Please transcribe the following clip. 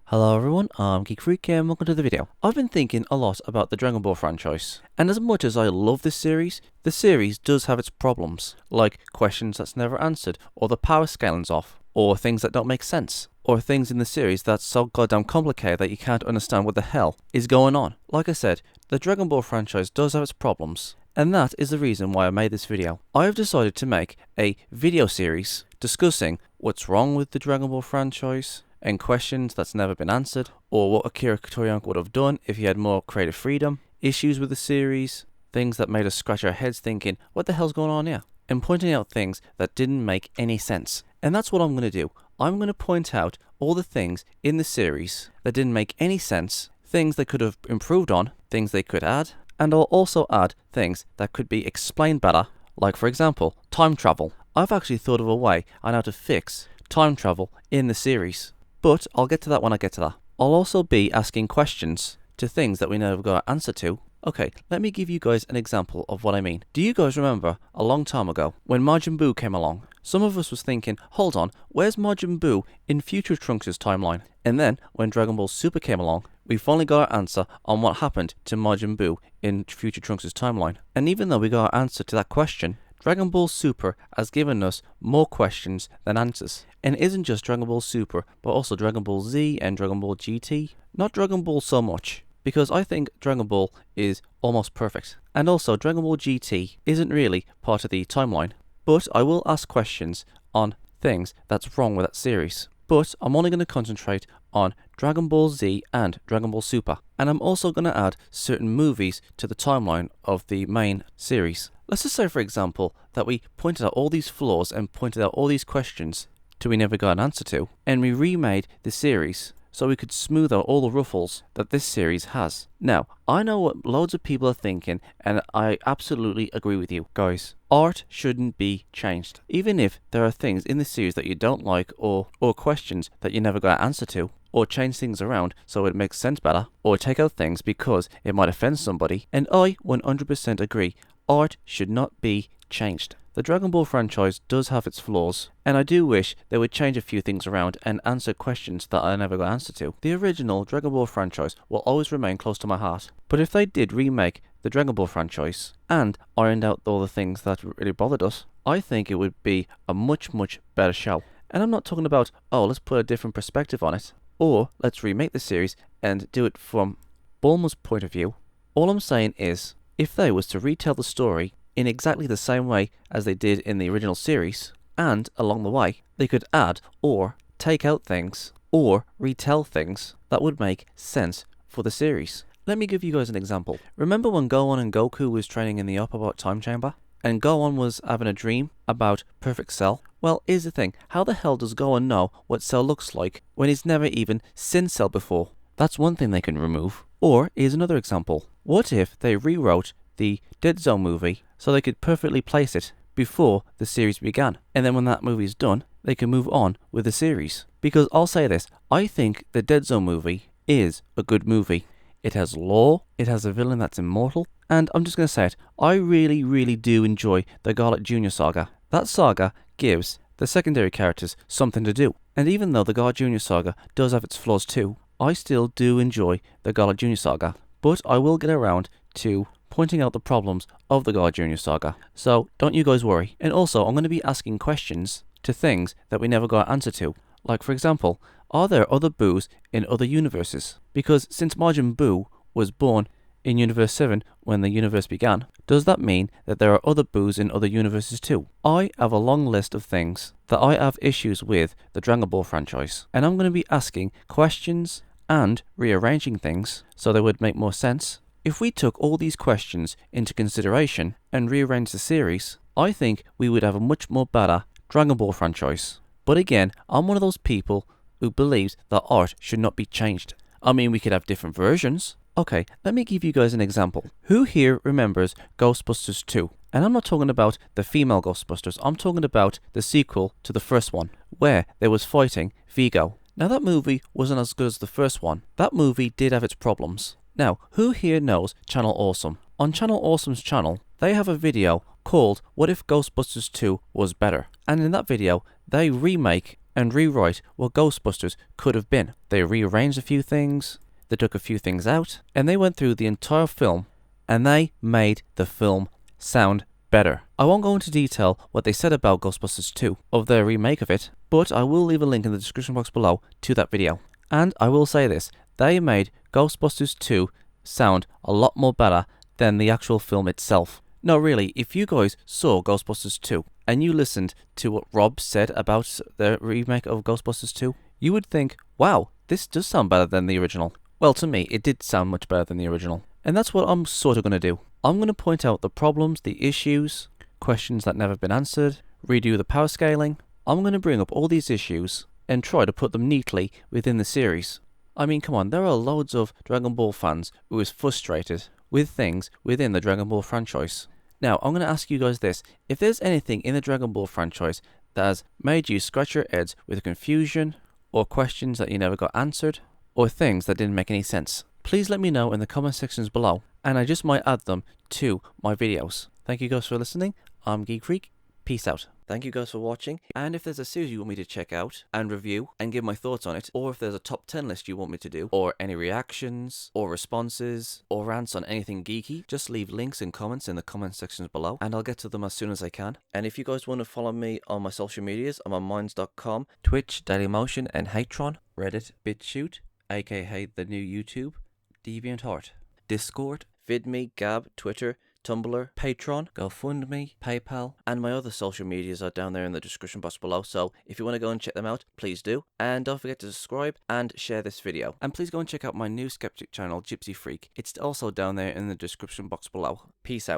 Hello everyone, I'm Geek Freak and welcome to the video. I've been thinking a lot about the Dragon Ball franchise, and as much as I love this series, the series does have its problems, like questions that's never answered, or the power scaling's off, or things that don't make sense, or things in the series that's so goddamn complicated that you can't understand what the hell is going on. Like I said, the Dragon Ball franchise does have its problems, and that is the reason why I made this video. I have decided to make a video series discussing what's wrong with the Dragon Ball franchise, and questions that's never been answered, or what Akira Toriyama would have done if he had more creative freedom, issues with the series, things that made us scratch our heads thinking, what the hell's going on here? And pointing out things that didn't make any sense. And that's what I'm going to do. I'm going to point out all the things in the series that didn't make any sense, things they could have improved on, things they could add, and I'll also add things that could be explained better, like for example, time travel. I've actually thought of a way on how to fix time travel in the series. But I'll get to that when I get to that. I'll also be asking questions to things that we never got an answer to. Okay, let me give you guys an example of what I mean. Do you guys remember a long time ago when Majin Buu came along? Some of us was thinking, hold on, where's Majin Buu in Future Trunks' timeline? And then when Dragon Ball Super came along, we finally got our answer on what happened to Majin Buu in Future Trunks' timeline. And even though we got our answer to that question, Dragon Ball Super has given us more questions than answers. And it isn't just Dragon Ball Super, but also Dragon Ball Z and Dragon Ball GT. Not Dragon Ball so much, because I think Dragon Ball is almost perfect. And also Dragon Ball GT isn't really part of the timeline. But I will ask questions on things that's wrong with that series. But I'm only going to concentrate on Dragon Ball Z and Dragon Ball Super. And I'm also going to add certain movies to the timeline of the main series. Let's just say, for example, that we pointed out all these flaws and pointed out all these questions till we never got an answer to, and we remade the series so we could smooth out all the ruffles that this series has. Now, I know what loads of people are thinking, and I absolutely agree with you. Guys, art shouldn't be changed. Even if there are things in the series that you don't like, or questions that you never got an answer to, or change things around so it makes sense better, or take out things because it might offend somebody, and I 100% agree. Art should not be changed. The Dragon Ball franchise does have its flaws, and I do wish they would change a few things around and answer questions that I never got answer to. The original Dragon Ball franchise will always remain close to my heart, but if they did remake the Dragon Ball franchise and ironed out all the things that really bothered us, I think it would be a much better show. And I'm not talking about, oh, let's put a different perspective on it, or let's remake the series and do it from Bulma's point of view. All I'm saying is, if they was to retell the story in exactly the same way as they did in the original series, and along the way, they could add or take out things or retell things that would make sense for the series. Let me give you guys an example. Remember when Gohan and Goku was training in the Upper Time Chamber? And Gohan was having a dream about Perfect Cell? Well, here's the thing. How the hell does Gohan know what Cell looks like when he's never even seen Cell before? That's one thing they can remove. Or, here's another example. What if they rewrote the Dead Zone movie so they could perfectly place it before the series began? And then when that movie's done, they can move on with the series. Because I'll say this, I think the Dead Zone movie is a good movie. It has lore, it has a villain that's immortal, and I'm just going to say it, I really do enjoy the Garlic Jr. saga. That saga gives the secondary characters something to do. And even though the Garlic Jr. saga does have its flaws too, I still do enjoy the Garlic Jr. saga. But I will get around to pointing out the problems of the Garlic Jr. saga. So don't you guys worry. And also, I'm going to be asking questions to things that we never got an answer to. Like, for example, are there other Boos in other universes? Because since Majin Buu was born in Universe 7 when the universe began, does that mean that there are other Boos in other universes too? I have a long list of things that I have issues with the Dragon Ball franchise. And I'm going to be asking questions and rearranging things so they would make more sense. If we took all these questions into consideration and rearranged the series, I think we would have a much more better Dragon Ball franchise. But again, I'm one of those people who believes that art should not be changed. I mean, we could have different versions Okay, let me give you guys an example. Who here remembers Ghostbusters 2? And I'm not talking about the female Ghostbusters, I'm talking about the sequel to the first one, where they was fighting Vigo. Now that movie wasn't as good as the first one. That movie did have its problems. Now, who here knows Channel Awesome? On Channel Awesome's channel, they have a video called What If Ghostbusters 2 Was Better? And in that video, they remake and rewrite what Ghostbusters could have been. They rearranged a few things, they took a few things out, and they went through the entire film, and they made the film sound better. I won't go into detail what they said about Ghostbusters 2 of their remake of it, but I will leave a link in the description box below to that video. And I will say this, they made Ghostbusters 2 sound a lot more better than the actual film itself. No, really, if you guys saw Ghostbusters 2 and you listened to what Rob said about the remake of Ghostbusters 2, you would think, wow, this does sound better than the original. Well, to me, it did sound much better than the original. And that's what I'm sort of going to do. I'm going to point out the problems, the issues, questions that never been answered, redo the power scaling. I'm going to bring up all these issues and try to put them neatly within the series. I mean, come on, there are loads of Dragon Ball fans who is frustrated with things within the Dragon Ball franchise. Now, I'm going to ask you guys this. If there's anything in the Dragon Ball franchise that has made you scratch your heads with confusion, or questions that you never got answered, or things that didn't make any sense, please let me know in the comment sections below, and I just might add them to my videos. Thank you guys for listening. I'm Geek Freak. Peace out. Thank you guys for watching, and if there's a series you want me to check out and review and give my thoughts on it, or if there's a top 10 list you want me to do, or any reactions, or responses, or rants on anything geeky, just leave links and comments in the comment sections below, and I'll get to them as soon as I can. And if you guys want to follow me on my social medias, I'm on minds.com, Twitch, Dailymotion, and Hatron, Reddit, BitChute, aka the new YouTube, DeviantArt, Discord, VidMe, Gab, Twitter, Tumblr, Patreon, GoFundMe, PayPal, and my other social medias are down there in the description box below, so if you want to go and check them out, please do. And don't forget to subscribe and share this video. And please go and check out my new skeptic channel, Gypsy Freak. It's also down there in the description box below. Peace out.